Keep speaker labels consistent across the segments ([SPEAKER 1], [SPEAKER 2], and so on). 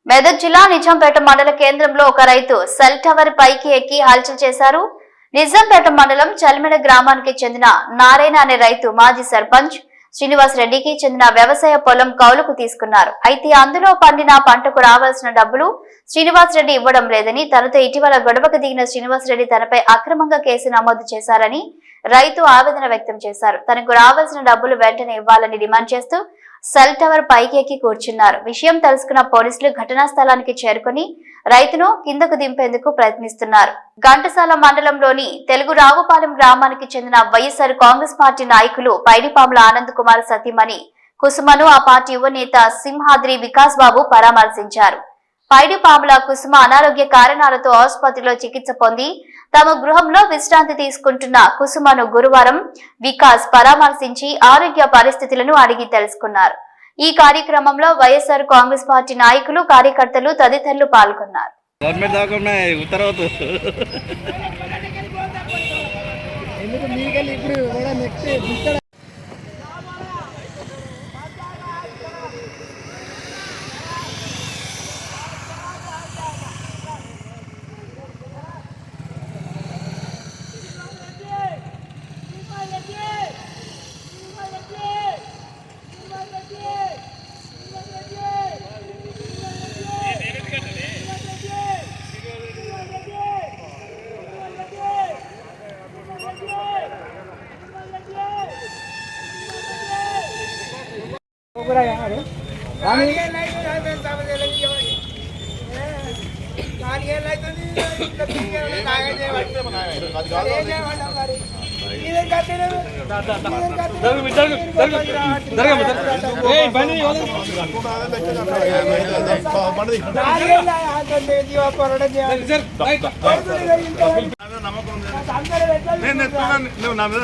[SPEAKER 1] మెదక్ జిల్లా నిజాంపేట మండల కేంద్రంలో ఒక రైతు సెల్ టవర్ పైకి ఎక్కి హల్చల్ చేశారు. నిజాంపేట మండలం చల్మెడ గ్రామానికి చెందిన నారాయణ అనే రైతు మాజీ సర్పంచ్ శ్రీనివాస్ రెడ్డికి చెందిన వ్యవసాయ పొలం కౌలుకు తీసుకున్నారు. అయితే అందులో పండిన పంటకు రావాల్సిన డబ్బులు శ్రీనివాస్ రెడ్డి ఇవ్వడం లేదని, తనతో ఇటీవల గొడవకు దిగిన శ్రీనివాస్ రెడ్డి తనపై అక్రమంగా కేసు నమోదు చేశారని రైతు ఆవేదన వ్యక్తం చేశారు. తనకు రావాల్సిన డబ్బులు వెంటనే ఇవ్వాలని డిమాండ్ చేస్తూ సెల్ టవర్ పైకి ఎక్కి కూర్చున్నారు. విషయం తెలుసుకున్న పోలీసులు ఘటనా స్థలానికి చేరుకుని రైతును కిందకు దింపేందుకు ప్రయత్నిస్తున్నారు. ఘంటసాల మండలంలోని తెలుగు రావుపాలెం గ్రామానికి చెందిన వైఎస్ఆర్ కాంగ్రెస్ పార్టీ నాయకులు పైడిపాముల ఆనంద్ కుమార్ సతీమణి కుసుమను ఆ పార్టీ యువ నేత సింహాద్రి వికాస్ బాబు పరామర్శించారు. పైడిపాముల కుసుమ అనారోగ్య కారణాలతో ఆసుపత్రిలో చికిత్స పొంది తమ గృహంలో విశ్రాంతి తీసుకుంటున్న కుసుమను గురువారం వికాస్ పరామర్శించి ఆరోగ్య పరిస్థితులను అడిగి తెలుసుకున్నారు. ఈ కార్యక్రమంలో వైఎస్ఆర్ కాంగ్రెస్ పార్టీ నాయకులు, కార్యకర్తలు తదితరులు పాల్గొన్నారు.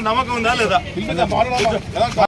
[SPEAKER 2] నమ్మకం ఉందా లేదా?